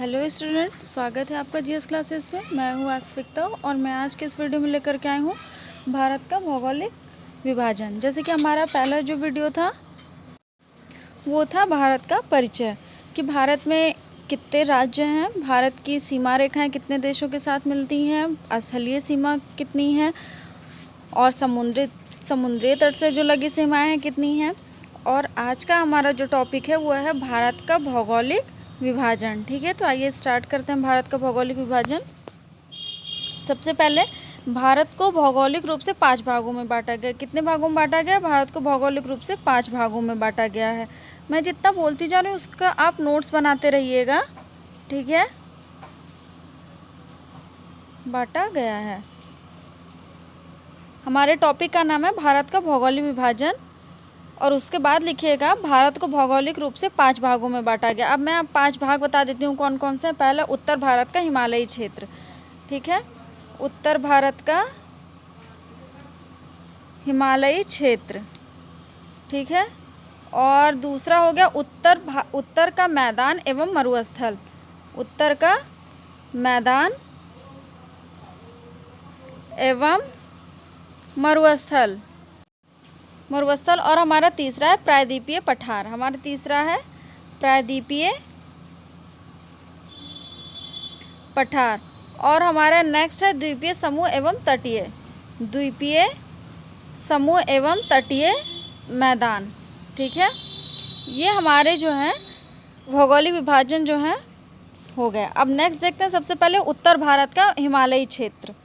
Hello student, स्वागत है आपका जीएस क्लासेस में। मैं हूँ आस्विकता और मैं आज के इस वीडियो में लेकर के आई हूँ भारत का भौगोलिक विभाजन। जैसे कि हमारा पहला जो वीडियो था वो था भारत का परिचय, कि भारत में कितने राज्य हैं, भारत की सीमा रेखाएं कितने देशों के साथ मिलती हैं, स्थलीय सीमा कितनी है और समुद्री तट से जो लगी सीमाएँ हैं कितनी हैं। और आज का हमारा जो टॉपिक है वो है भारत का भौगोलिक विभाजन। ठीक है, तो आइए स्टार्ट करते हैं भारत का भौगोलिक विभाजन। सबसे पहले भारत को भौगोलिक रूप से 5 भागों में बांटा गया। कितने भागों में बांटा गया? भारत को भौगोलिक रूप से 5 भागों में बांटा गया है। मैं जितना बोलती जा रही हूँ उसका आप नोट्स बनाते रहिएगा। ठीक है, बांटा गया है। हमारे टॉपिक का नाम है भारत का भौगोलिक विभाजन और उसके बाद लिखिएगा भारत को भौगोलिक रूप से 5 भागों में बांटा गया। अब मैं आप 5 भाग बता देती हूँ कौन कौन से हैं। पहला, उत्तर भारत का हिमालयी क्षेत्र। ठीक है, उत्तर भारत का हिमालयी क्षेत्र। ठीक है, और दूसरा हो गया उत्तर का मैदान एवं मरुस्थल। उत्तर का मैदान एवं मरुस्थल। और हमारा तीसरा है प्रायद्वीपीय पठार। हमारा तीसरा है प्रायद्वीपीय पठार। और हमारा नेक्स्ट है द्वीपीय समूह एवं तटीय। द्वीपीय समूह एवं तटीय मैदान। ठीक है, ये हमारे जो हैं भौगोलिक विभाजन जो है हो गया। अब नेक्स्ट देखते हैं। सबसे पहले उत्तर भारत का हिमालयी क्षेत्र।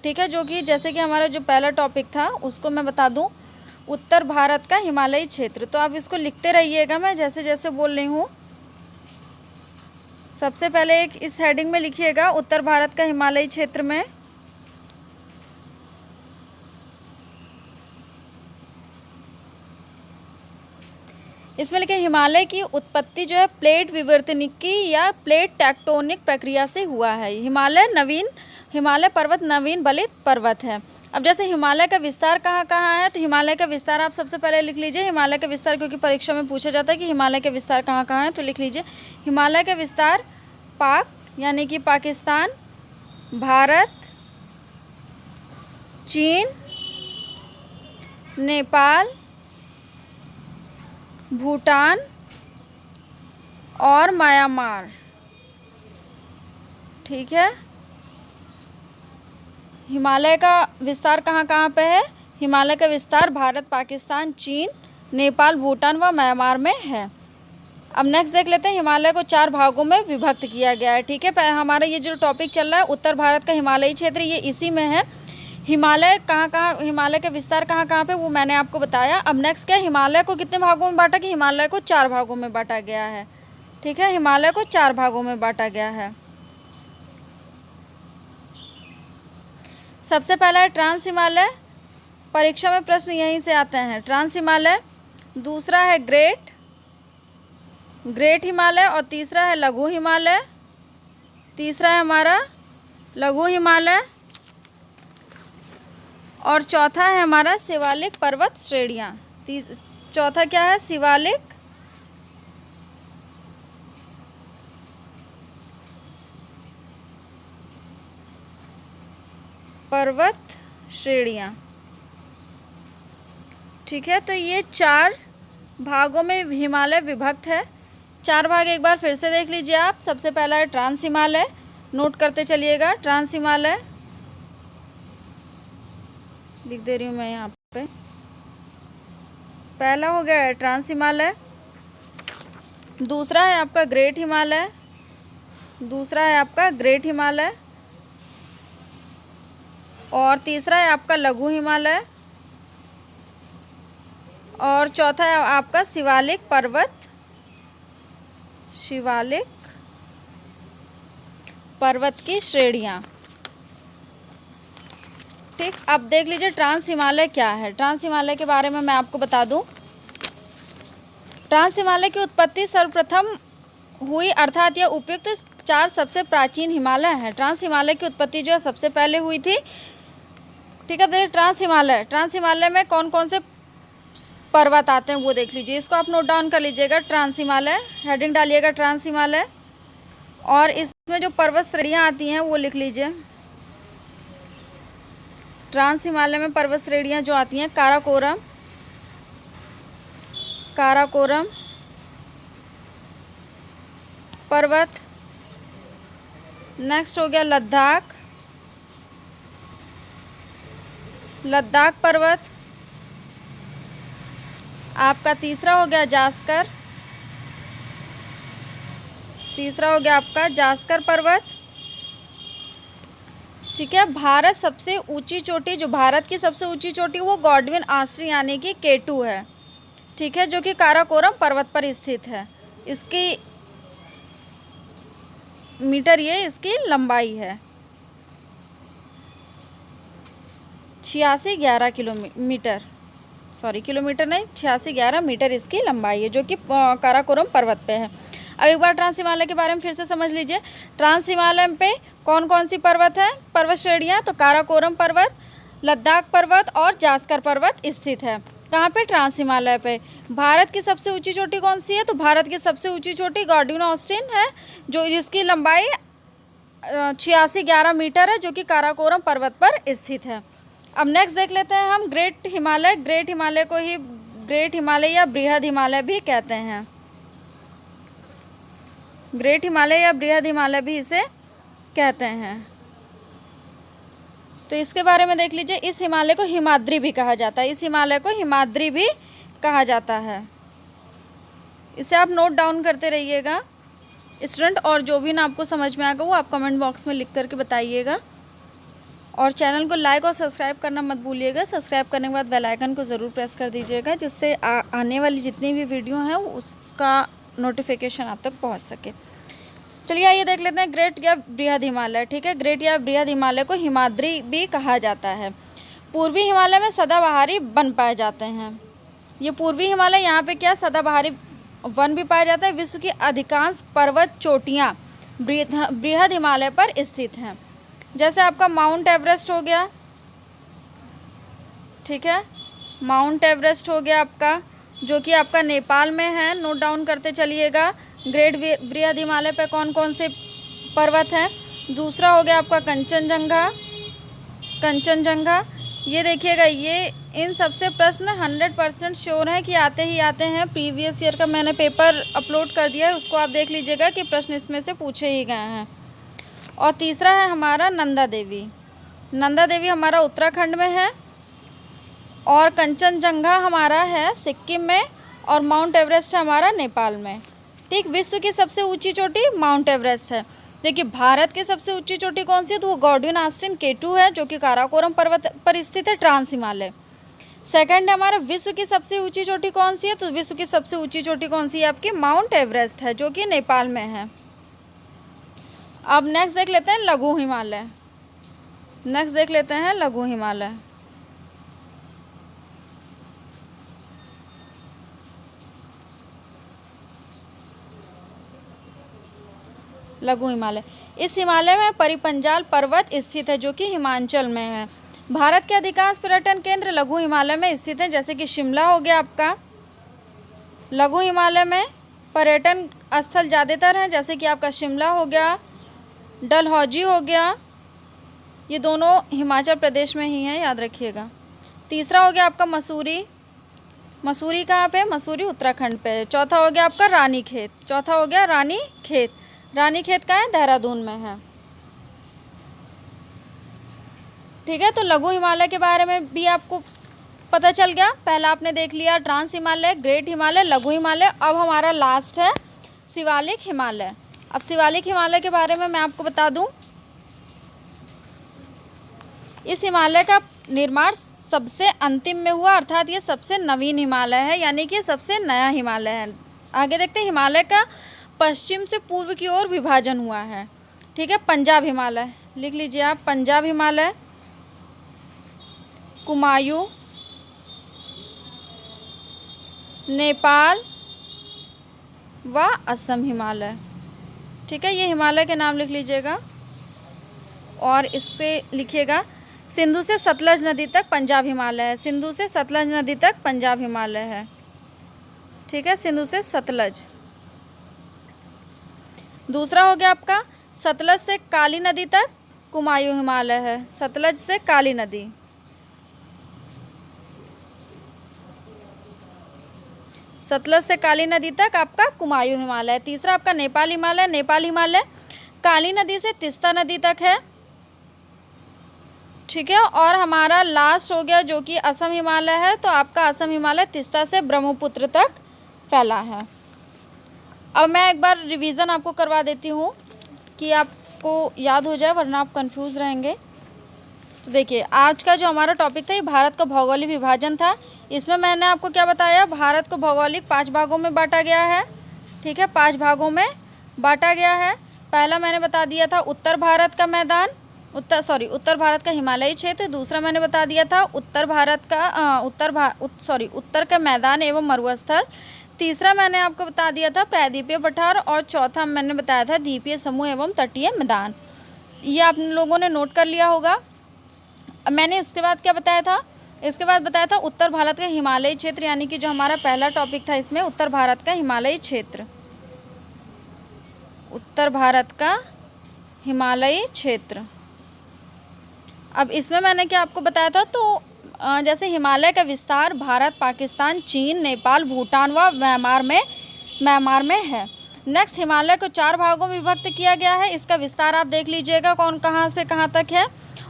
ठीक है, जो कि जैसे कि हमारा जो पहला टॉपिक था उसको मैं बता दूं, उत्तर भारत का हिमालयी क्षेत्र। तो आप इसको लिखते रहिएगा, मैं जैसे जैसे बोल रही हूँ। सबसे पहले एक इस हेडिंग में लिखिएगा उत्तर भारत का हिमालयी क्षेत्र में इसमें लिखे हिमालय की उत्पत्ति जो है प्लेट विवर्तनिकी या प्लेट टेक्टोनिक प्रक्रिया से हुआ है। हिमालय पर्वत नवीन बलित पर्वत है। अब जैसे हिमालय का विस्तार कहाँ कहाँ है, तो हिमालय का विस्तार आप सबसे पहले लिख लीजिए। हिमालय का विस्तार, क्योंकि परीक्षा में पूछा जाता है कि हिमालय का विस्तार कहाँ कहाँ है, तो लिख लीजिए हिमालय का विस्तार पाक यानी कि पाकिस्तान, भारत, चीन, नेपाल, भूटान और म्यांमार। ठीक है, हिमालय का विस्तार कहाँ कहाँ पे है? हिमालय का विस्तार भारत, पाकिस्तान, चीन, नेपाल, भूटान व म्यांमार में है। अब नेक्स्ट देख लेते हैं। हिमालय को 4 भागों में विभक्त किया गया है। ठीक है, हमारा ये जो टॉपिक चल रहा है उत्तर भारत का हिमालयी क्षेत्र, ये इसी में है। हिमालय का विस्तार कहाँ कहाँ पे, वो मैंने आपको बताया। अब नेक्स्ट क्या है, हिमालय को कितने भागों में बांटा गया? हिमालय को 4 भागों में बांटा गया है। ठीक है, हिमालय को 4 भागों में बांटा गया है। सबसे पहला है ट्रांस हिमालय। परीक्षा में प्रश्न यहीं से आते हैं, ट्रांस हिमालय। दूसरा है ग्रेट हिमालय और तीसरा है लघु हिमालय। तीसरा है हमारा लघु हिमालय और चौथा है हमारा शिवालिक पर्वत श्रेणियाँ। चौथा क्या है? शिवालिक पर्वत श्रेणियाँ। ठीक है, तो ये 4 भागों में हिमालय विभक्त है। 4 भाग एक बार फिर से देख लीजिए आप। सबसे पहला है ट्रांस हिमालय, नोट करते चलिएगा। ट्रांस हिमालय लिख दे रही हूँ मैं यहाँ पे। पहला हो गया है ट्रांस हिमालय। दूसरा है आपका ग्रेट हिमालय। और तीसरा है आपका लघु हिमालय और चौथा है आपका शिवालिक पर्वत की श्रेणियाँ। ठीक, अब देख लीजिए ट्रांस हिमालय क्या है। ट्रांस हिमालय के बारे में मैं आपको बता दूं। ट्रांस हिमालय की उत्पत्ति सर्वप्रथम हुई, अर्थात यह उपयुक्त 4 सबसे प्राचीन हिमालय हैं। ट्रांस हिमालय की उत्पत्ति जो है सबसे पहले हुई थी। ठीक है, देखिए ट्रांस हिमालय में कौन कौन से पर्वत आते हैं वो देख लीजिए। इसको आप नोट डाउन कर लीजिएगा। ट्रांस हिमालय हेडिंग डालिएगा, ट्रांस हिमालय। और इसमें जो पर्वत श्रेणियाँ आती हैं वो लिख लीजिए। ट्रांस हिमालय में पर्वत श्रेणियाँ जो आती हैं, काराकोरम, काराकोरम पर्वत। नेक्स्ट हो गया लद्दाख, लद्दाख पर्वत। आपका तीसरा हो गया जास्कर, तीसरा हो गया आपका जास्कर पर्वत। ठीक है। भारत सबसे ऊंची चोटी, जो भारत की सबसे ऊंची चोटी वो गॉडविन आश्रम यानी कि K2 है। ठीक है, जो कि काराकोरम पर्वत पर स्थित है। इसकी मीटर, ये इसकी लंबाई है 8611 किलोमीटर, सॉरी किलोमीटर नहीं, 8611 मीटर इसकी लंबाई है, जो कि काराकोरम पर्वत पे है। अब एक बार ट्रांस हिमालय के बारे में फिर से समझ लीजिए। ट्रांस हिमालय पे कौन कौन सी पर्वत है, पर्वत श्रेणियाँ, तो काराकोरम पर्वत, लद्दाख पर्वत और जास्कर पर्वत स्थित है। कहाँ पे, ट्रांस हिमालय पे। भारत की सबसे ऊंची चोटी कौन सी है, तो भारत की सबसे ऊंची चोटी गॉडविन ऑस्टिन है, जो जिसकी लंबाई 8611 मीटर है, जो कि काराकोरम पर्वत पर स्थित है। अब नेक्स्ट देख लेते हैं हम ग्रेट हिमालय। ग्रेट हिमालय को ही ग्रेट हिमालय या बृहद हिमालय भी कहते हैं। ग्रेट हिमालय या बृहद हिमालय भी इसे कहते हैं। तो इसके बारे में देख लीजिए। इस हिमालय को हिमाद्री भी कहा जाता है, इस हिमालय को हिमाद्री भी कहा जाता है। इसे आप नोट डाउन करते रहिएगा स्टूडेंट, और जो भी ना आपको समझ में आएगा वो आप कमेंट बॉक्स में लिख करके बताइएगा। और चैनल को लाइक और सब्सक्राइब करना मत भूलिएगा। सब्सक्राइब करने के बाद बेल आइकन को ज़रूर प्रेस कर दीजिएगा, जिससे आने वाली जितनी भी वीडियो हैं उसका नोटिफिकेशन आप तक पहुंच सके। चलिए आइए देख लेते हैं ग्रेट या बृहद हिमालय। ठीक है, ग्रेट या बृहद हिमालय को हिमाद्री भी कहा जाता है। पूर्वी हिमालय में सदाबहारी वन पाए जाते हैं। ये पूर्वी हिमालय, यहाँ पे क्या सदाबहारी वन भी पाया जाता है। विश्व की अधिकांश पर्वत चोटियाँ बृहद हिमालय पर स्थित हैं। जैसे आपका माउंट एवरेस्ट हो गया, ठीक है, माउंट एवरेस्ट हो गया आपका, जो कि आपका नेपाल में है। नोट डाउन करते चलिएगा। ग्रेट बृहद हिमालय पे कौन कौन से पर्वत हैं। दूसरा हो गया आपका कंचनजंगा, कंचनजंगा। ये देखिएगा, ये इन सबसे प्रश्न 100% श्योर है कि आते ही आते हैं। प्रीवियस ईयर का मैंने पेपर अपलोड कर दिया है, उसको आप देख लीजिएगा कि प्रश्न इसमें से पूछे ही गए हैं। और तीसरा है हमारा नंदा देवी। नंदा देवी हमारा उत्तराखंड में है, और कंचनजंगा हमारा है सिक्किम में, और माउंट एवरेस्ट है हमारा नेपाल में। ठीक, विश्व की सबसे ऊंची चोटी माउंट एवरेस्ट है। देखिए भारत की सबसे ऊंची चोटी कौन सी है, तो वो गॉडविन आश्रम K2 है, जो कि काराकोरम पर्वत पर स्थित है, ट्रांस हिमालय। सेकंड है हमारा विश्व की सबसे ऊंची चोटी कौन सी है, तो विश्व की सबसे ऊंची चोटी कौन सी है आपकी, माउंट एवरेस्ट है, जो कि नेपाल में है। अब नेक्स्ट देख लेते हैं लघु हिमालय। नेक्स्ट देख लेते हैं लघु हिमालय। लघु हिमालय, इस हिमालय में परिपंजाल पर्वत स्थित है, जो कि हिमाचल में है। भारत के अधिकांश पर्यटन केंद्र लघु हिमालय में स्थित हैं, जैसे कि शिमला हो गया आपका। लघु हिमालय में पर्यटन स्थल ज़्यादातर हैं, जैसे कि आपका शिमला हो गया, डलहौजी हो गया। ये दोनों हिमाचल प्रदेश में ही हैं, याद रखिएगा। तीसरा हो गया आपका मसूरी। मसूरी कहाँ पे, मसूरी उत्तराखंड पे। चौथा हो गया आपका रानीखेत। चौथा हो गया रानीखेत। रानीखेत का है, देहरादून में है। ठीक है, तो लघु हिमालय के बारे में भी आपको पता चल गया। पहला आपने देख लिया ट्रांस हिमालय, ग्रेट हिमालय, लघु हिमालय। अब हमारा लास्ट है शिवालिक हिमालय। अब शिवालिक हिमालय के बारे में मैं आपको बता दूं, इस हिमालय का निर्माण सबसे अंतिम में हुआ, अर्थात ये सबसे नवीन हिमालय है, यानी कि सबसे नया हिमालय है। आगे देखते हैं, हिमालय का पश्चिम से पूर्व की ओर विभाजन हुआ है। ठीक है, पंजाब हिमालय लिख लीजिए आप। पंजाब हिमालय, कुमायूं, नेपाल व असम हिमालय। ठीक है, ये हिमालय के नाम लिख लीजिएगा, और इससे लिखिएगा सिंधु से सतलज नदी तक पंजाब हिमालय है। सिंधु से सतलज नदी तक पंजाब हिमालय है। ठीक है, सिंधु से सतलज। दूसरा हो गया आपका सतलज से काली नदी तक कुमायूं हिमालय है, सतलज से काली नदी। सतलज से काली नदी तक आपका कुमायूं हिमालय है। तीसरा आपका नेपाल हिमालय, नेपाल हिमालय काली नदी से तीस्ता नदी तक है, ठीक है। और हमारा लास्ट हो गया जो कि असम हिमालय है, तो आपका असम हिमालय तीस्ता से ब्रह्मपुत्र तक फैला है। अब मैं एक बार रिवीजन आपको करवा देती हूँ कि आपको याद हो जाए, वरना आप कंफ्यूज रहेंगे। तो देखिए, आज का जो हमारा टॉपिक था ये भारत का भौगोलिक विभाजन था। इसमें मैंने आपको क्या बताया, भारत को भौगोलिक 5 भागों में बांटा गया है, ठीक है, 5 भागों में बांटा गया है। पहला मैंने बता दिया था उत्तर भारत का मैदान, उत्तर भारत का हिमालयी क्षेत्र। दूसरा मैंने बता दिया था उत्तर भारत का उत्तर का मैदान एवं मरुस्थल। तीसरा मैंने आपको बता दिया था प्रायद्वीपीय पठार, और चौथा मैंने बताया था द्वीपीय समूह एवं तटीय मैदान। ये आप लोगों ने नोट कर लिया होगा। अब मैंने इसके बाद क्या बताया था, इसके बाद बताया था उत्तर भारत का हिमालयी क्षेत्र, यानी कि जो हमारा पहला टॉपिक था इसमें उत्तर भारत का हिमालयी क्षेत्र, उत्तर भारत का हिमालयी क्षेत्र। अब इसमें मैंने क्या आपको बताया था, तो जैसे हिमालय का विस्तार भारत, पाकिस्तान, चीन, नेपाल, भूटान व म्यांमार में है। नेक्स्ट, हिमालय को 4 भागों में विभक्त किया गया है। इसका विस्तार आप देख लीजिएगा कौन कहाँ से कहाँ तक है।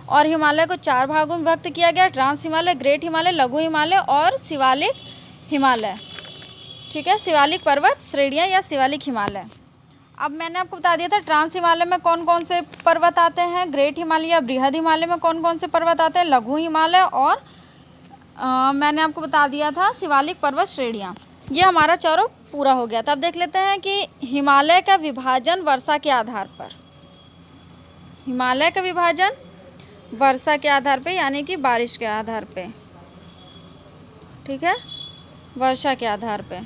और हिमालय को 4 भागों में विभक्त किया गया, ट्रांस हिमालय, ग्रेट हिमालय, लघु हिमालय और शिवालिक हिमालय, ठीक है, शिवालिक पर्वत श्रेणियाँ या शिवालिक हिमालय। अब मैंने आपको बता दिया था ट्रांस हिमालय में कौन कौन से पर्वत आते हैं, ग्रेट हिमालय या बृहद हिमालय में कौन कौन से पर्वत आते हैं, लघु हिमालय और मैंने आपको बता दिया था शिवालिक पर्वत श्रेणियाँ। ये हमारा चारों पूरा हो गया था। अब देख लेते हैं कि हिमालय का विभाजन वर्षा के आधार पर, हिमालय का विभाजन वर्षा के आधार पे यानी कि बारिश के आधार पे, ठीक है, वर्षा के आधार पे,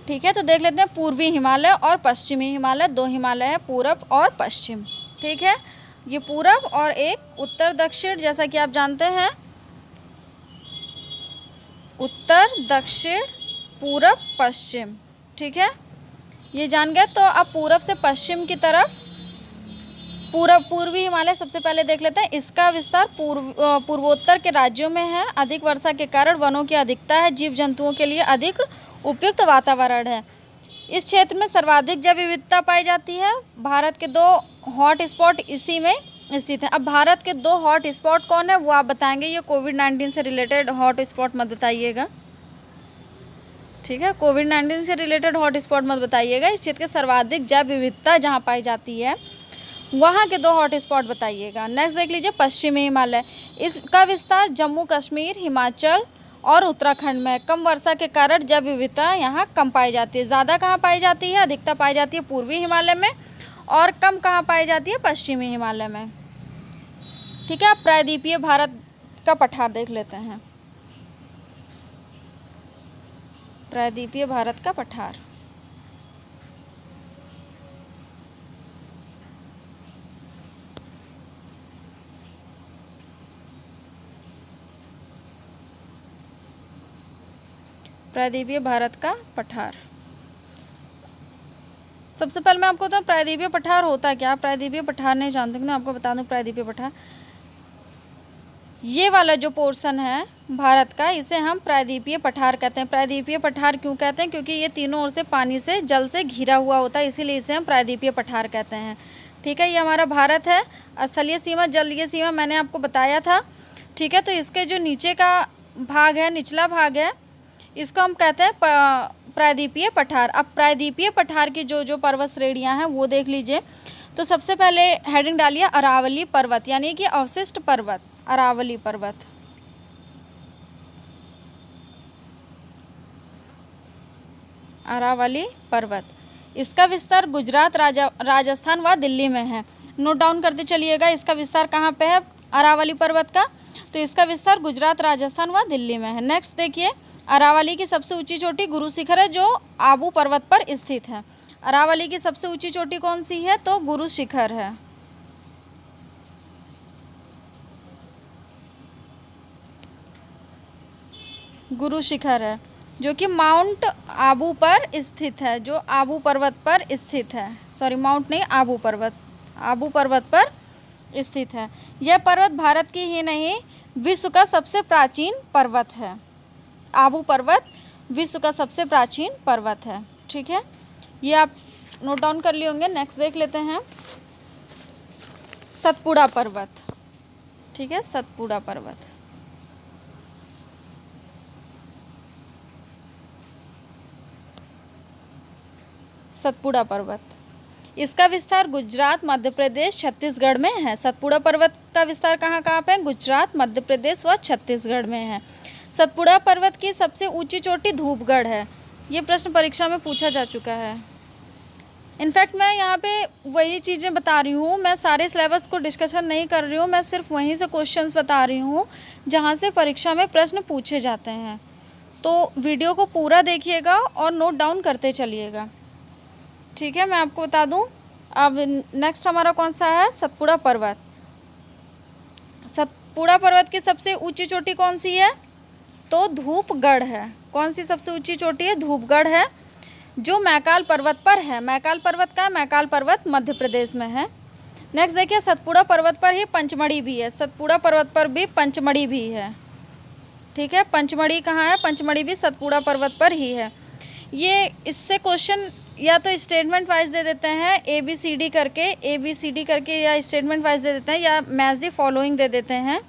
ठीक है। तो देख लेते हैं पूर्वी हिमालय और पश्चिमी हिमालय, 2 हिमालय है, पूरब और पश्चिम, ठीक है। ये पूरब और एक उत्तर दक्षिण, जैसा कि आप जानते हैं उत्तर दक्षिण पूरब पश्चिम, ठीक है, ये जान गए। तो अब पूरब से पश्चिम की तरफ पूर्वी हिमालय सबसे पहले देख लेते हैं। इसका विस्तार पूर्वोत्तर के राज्यों में है। अधिक वर्षा के कारण वनों की अधिकता है, जीव जंतुओं के लिए अधिक उपयुक्त वातावरण है। इस क्षेत्र में सर्वाधिक जैव विविधता पाई जाती है। भारत के 2 हॉट स्पॉट इसी में स्थित हैं। अब भारत के 2 हॉट स्पॉट कौन है वो आप बताएंगे। ये कोविड-19 से रिलेटेड हॉट स्पॉट मत बताइएगा, ठीक है, कोविड-19 से रिलेटेड हॉट स्पॉट मत बताइएगा। इस क्षेत्र के सर्वाधिक जैव विविधता जहाँ पाई जाती है वहाँ के 2 हॉट स्पॉट बताइएगा। नेक्स्ट देख लीजिए पश्चिमी हिमालय। इसका विस्तार जम्मू कश्मीर, हिमाचल और उत्तराखंड में। कम वर्षा के कारण जैव विविधता यहाँ कम पाई जाती है। ज़्यादा कहाँ पाई जाती है, अधिकता पाई जाती है पूर्वी हिमालय में, और कम कहाँ पाई जाती है, पश्चिमी हिमालय में, ठीक है। प्रायद्वीपीय भारत का पठार देख लेते हैं। प्रायद्वीपीय भारत का पठार, प्रायद्वीपीय भारत का पठार। सबसे पहले मैं आपको बताऊँ प्रायद्वीपीय पठार होता है क्या। प्रायद्वीपीय पठार नहीं जानते कि मैं आपको बता दूँ। प्रायद्वीपीय पठार ये वाला जो पोर्शन है भारत का, इसे हम प्रायद्वीपीय पठार कहते हैं। प्रायद्वीपीय पठार क्यों कहते हैं, क्योंकि ये तीनों ओर से पानी से, जल से घिरा हुआ होता है, इसीलिए इसे हम प्रायद्वीपीय पठार कहते हैं, ठीक है। ये हमारा भारत है। स्थलीय सीमा, जलीय सीमा मैंने आपको बताया था, ठीक है। तो इसके जो नीचे का भाग है, निचला भाग है, इसको हम कहते हैं प्रायद्वीपीय पठार। अब प्रायद्वीपीय पठार की जो पर्वत श्रेणियाँ हैं वो देख लीजिए। तो सबसे पहले हेडिंग डालिए अरावली पर्वत, यानी कि अवशिष्ट पर्वत, अरावली पर्वत, अरावली पर्वत। इसका विस्तार गुजरात, राजस्थान व दिल्ली में है। नोट डाउन करते चलिएगा, इसका विस्तार कहाँ पे है अरावली पर्वत का, तो इसका विस्तार गुजरात, राजस्थान व दिल्ली में है। नेक्स्ट देखिए, अरावली की सबसे ऊंची चोटी गुरु शिखर है, जो आबू पर्वत पर स्थित है। अरावली की सबसे ऊंची चोटी कौन सी है, तो गुरु शिखर है। गुरु शिखर है। जो कि माउंट आबू पर स्थित है, जो आबू पर्वत पर स्थित है। सॉरी, माउंट नहीं, आबू पर्वत, आबू पर्वत पर स्थित है। यह पर्वत भारत की ही नहीं विश्व का सबसे प्राचीन पर्वत है। आबू पर्वत विश्व का सबसे प्राचीन पर्वत है। ठीक है, ये आप नोट डाउन कर लिए होंगे। नेक्स्ट देख लेते हैं सतपुड़ा पर्वत। ठीक है, सतपुड़ा पर्वत। सतपुड़ा पर्वत, इसका विस्तार गुजरात, मध्य प्रदेश, छत्तीसगढ़ में है। सतपुड़ा पर्वत का विस्तार कहाँ कहाँ पे है? गुजरात, मध्य प्रदेश व छत्तीसगढ़ में है। सतपुड़ा पर्वत की सबसे ऊंची चोटी धूपगढ़ है। ये प्रश्न परीक्षा में पूछा जा चुका है। इनफैक्ट मैं यहाँ पे वही चीज़ें बता रही हूँ, मैं सारे सिलेबस को डिस्कशन नहीं कर रही हूँ, मैं सिर्फ वहीं से क्वेश्चंस बता रही हूँ जहाँ से परीक्षा में प्रश्न पूछे जाते हैं। तो वीडियो को पूरा देखिएगा और नोट डाउन करते चलिएगा। ठीक है, मैं आपको बता दूं, अब नेक्स्ट हमारा कौन सा है? सतपुड़ा पर्वत। सतपुड़ा पर्वत की सबसे ऊंची चोटी कौन सी है? तो धूपगढ़ है। कौन सी सबसे ऊंची चोटी है? धूपगढ़ है, जो मैकाल पर्वत पर है। मैकाल पर्वत का, मैकाल पर्वत मध्य प्रदेश में है। नेक्स्ट देखिए, सतपुड़ा पर्वत पर ही पंचमढ़ी भी है। सतपुड़ा पर्वत पर भी पंचमढ़ी भी है। ठीक है, पंचमढ़ी कहाँ है? पंचमढ़ी भी सतपुड़ा पर्वत पर ही है। ये इससे क्वेश्चन या तो स्टेटमेंट वाइज दे देते हैं ABCD करके, या स्टेटमेंट वाइज दे देते हैं, या मैच दी फॉलोइंग दे देते हैं।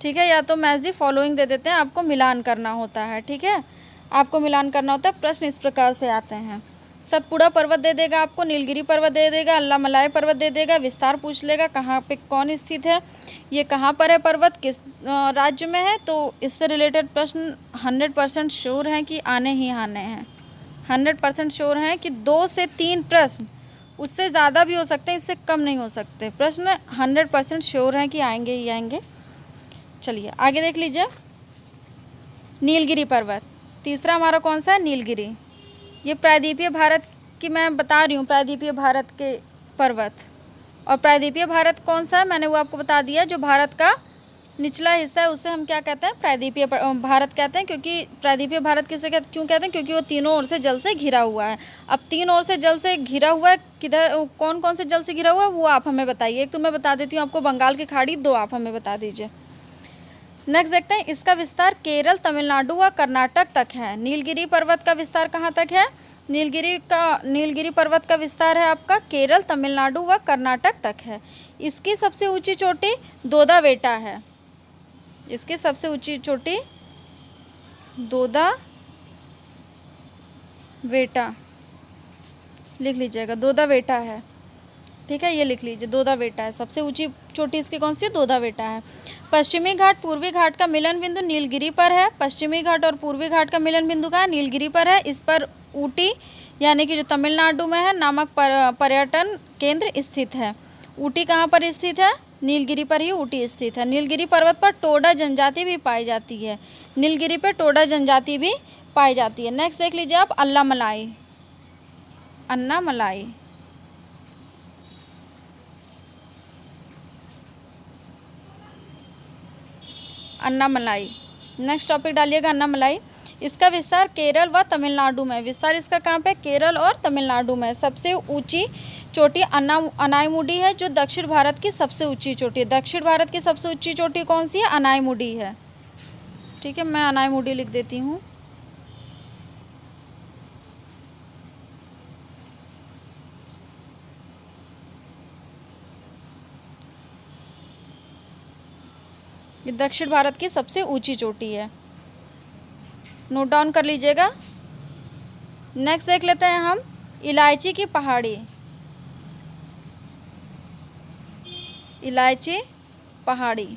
ठीक है, या तो मैच दी फॉलोइंग दे देते हैं, आपको मिलान करना होता है। ठीक है, आपको मिलान करना होता है। प्रश्न इस प्रकार से आते हैं, सतपुड़ा पर्वत दे देगा आपको, नीलगिरी पर्वत दे देगा, अल्लामलाई पर्वत दे देगा, विस्तार पूछ लेगा कहाँ पे कौन स्थित है, ये कहाँ पर है पर्वत, किस राज्य में है। तो इससे रिलेटेड प्रश्न 100% श्योर हैं कि आने ही आने हैं। 100% श्योर हैं कि 2 से 3 प्रश्न, उससे ज़्यादा भी हो सकते हैं, इससे कम नहीं हो सकते। प्रश्न 100% श्योर हैं कि आएंगे ही आएंगे। चलिए आगे देख लीजिए, नीलगिरी पर्वत। तीसरा हमारा कौन सा है? नीलगिरी। ये प्रायद्वीपीय भारत की मैं बता रही हूँ, प्रायद्वीपीय भारत के पर्वत। और प्रायद्वीपीय भारत कौन सा है? मैंने वो आपको बता दिया, जो भारत का निचला हिस्सा है उसे हम क्या कहते हैं? प्रायद्वीपीय भारत कहते हैं। क्योंकि प्रायद्वीपीय भारत किसे क्यों कहते हैं? क्योंकि वो तीनों ओर से जल से घिरा हुआ है। अब 3 ओर से जल से घिरा हुआ है, किधर कौन कौन से जल से घिरा हुआ है वो आप हमें बताइए। एक तो मैं बता देती हूँ आपको, बंगाल की खाड़ी, 2 आप हमें बता दीजिए। नेक्स्ट देखते हैं, इसका विस्तार केरल, तमिलनाडु व कर्नाटक तक है। नीलगिरी पर्वत का विस्तार कहाँ तक है? नीलगिरी पर्वत का विस्तार है आपका केरल, तमिलनाडु व कर्नाटक तक है। इसकी सबसे ऊंची चोटी दोदाबेटा है। इसकी सबसे ऊंची चोटी दोदाबेटा, लिख लीजिएगा, दोदाबेटा है। ठीक है, ये लिख लीजिए, दोदाबेटा है। सबसे ऊंची चोटी इसकी कौन सी है? दोदाबेटा है। पश्चिमी घाट पूर्वी घाट का मिलन बिंदु नीलगिरी पर है। पश्चिमी घाट और पूर्वी घाट का मिलन बिंदु कहाँ? नीलगिरी पर है। इस पर ऊटी, यानी कि जो तमिलनाडु में है, नामक पर्यटन केंद्र स्थित है। ऊटी कहाँ पर स्थित है? नीलगिरी पर ही ऊटी स्थित है। नीलगिरी पर्वत पर टोडा जनजाति भी पाई जाती है। नीलगिरी पर टोडा जनजाति भी पाई जाती है। नेक्स्ट देख लीजिए आप, अल्लामलाई। अन्नामलाई, अन्नामलाई। नेक्स्ट टॉपिक डालिएगा, अन्नामलाई। इसका विस्तार केरल व तमिलनाडु में। विस्तार इसका कहाँ पे? केरल और तमिलनाडु में। सबसे ऊंची चोटी अनाईमुडी है, जो दक्षिण भारत की सबसे ऊंची चोटी है। दक्षिण भारत की सबसे ऊंची चोटी कौन सी है? अनाईमुडी है। ठीक है, मैं अनाईमुडी लिख देती हूँ। ये दक्षिण भारत की सबसे ऊंची चोटी है, नोट डाउन कर लीजिएगा। नेक्स्ट देख लेते हैं हम, इलायची की पहाड़ी। इलायची पहाड़ी,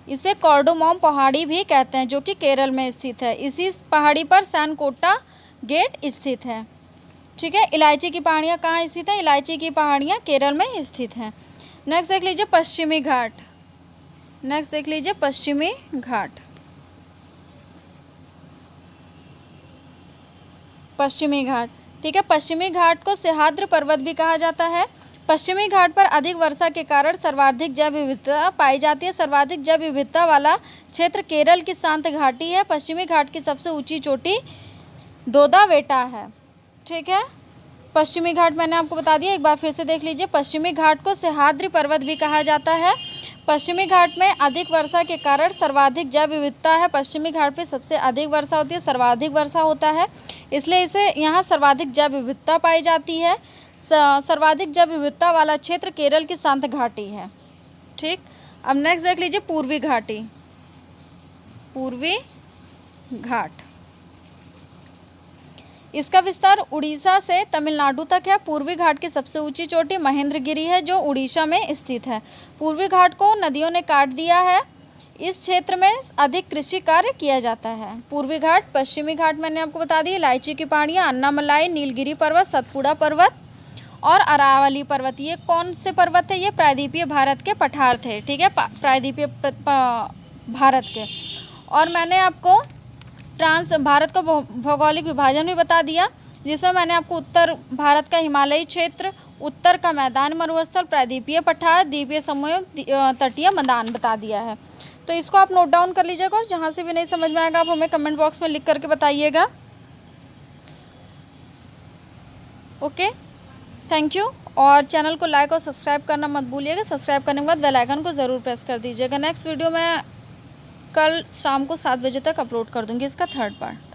इसे कार्डोमोम पहाड़ी भी कहते हैं, जो कि केरल में स्थित है। इसी पहाड़ी पर सैनकोटा गेट स्थित है। ठीक है, इलायची की पहाड़ियाँ कहाँ स्थित हैं? इलायची की पहाड़ियाँ केरल में स्थित हैं। नेक्स्ट देख लीजिए, पश्चिमी घाट। नेक्स्ट देख लीजिए, पश्चिमी घाट। पश्चिमी घाट, ठीक है, पश्चिमी घाट को सह्याद्री पर्वत भी कहा जाता है। पश्चिमी घाट पर अधिक वर्षा के कारण सर्वाधिक जैव विविधता पाई जाती है। सर्वाधिक जैव विविधता वाला क्षेत्र केरल की शांत घाटी है। पश्चिमी घाट की सबसे ऊंची चोटी दोदावेटा है। ठीक है, पश्चिमी घाट मैंने आपको बता दिया, एक बार फिर से देख लीजिए। पश्चिमी घाट को सह्याद्री पर्वत भी कहा जाता है। पश्चिमी घाट में अधिक वर्षा के कारण सर्वाधिक जैव विविधता है। पश्चिमी घाट पे सबसे अधिक वर्षा होती है, सर्वाधिक वर्षा होता है, इसलिए इसे यहाँ सर्वाधिक जैव विविधता पाई जाती है। सर्वाधिक जैव विविधता वाला क्षेत्र केरल की शांत घाटी है। ठीक, अब नेक्स्ट देख लीजिए पूर्वी घाटी। पूर्वी घाट, इसका विस्तार उड़ीसा से तमिलनाडु तक है। पूर्वी घाट की सबसे ऊंची चोटी महेंद्रगिरी है, जो उड़ीसा में स्थित है। पूर्वी घाट को नदियों ने काट दिया है। इस क्षेत्र में अधिक कृषि कार्य किया जाता है। पूर्वी घाट, पश्चिमी घाट मैंने आपको बता दी, इलायची की पहाड़ियाँ, अन्नामलाई, नीलगिरी पर्वत, सतपुड़ा पर्वत और अरावली पर्वत। ये कौन से पर्वत थे? ये प्रायद्वीपीय भारत के पठार थे। ठीक है, प्रायद्वीपीय भारत के। और मैंने आपको भारत का भौगोलिक विभाजन भी बता दिया, जिसमें मैंने आपको उत्तर भारत का हिमालयी क्षेत्र, उत्तर का मैदान मरुस्थल, प्रायद्वीपीय पठार, द्वीपीय समूह, तटीय मैदान बता दिया है। तो इसको आप नोट डाउन कर लीजिएगा और जहाँ से भी नहीं समझ में आएगा आप हमें कमेंट बॉक्स में लिख करके बताइएगा। Okay, thank you. और चैनल को लाइक और सब्सक्राइब करना मत भूलिएगा। सब्सक्राइब करने के बाद बेल आइकन को ज़रूर प्रेस कर दीजिएगा। नेक्स्ट वीडियो मैं कल शाम को 7 बजे तक अपलोड कर दूँगी इसका 3rd पार्ट।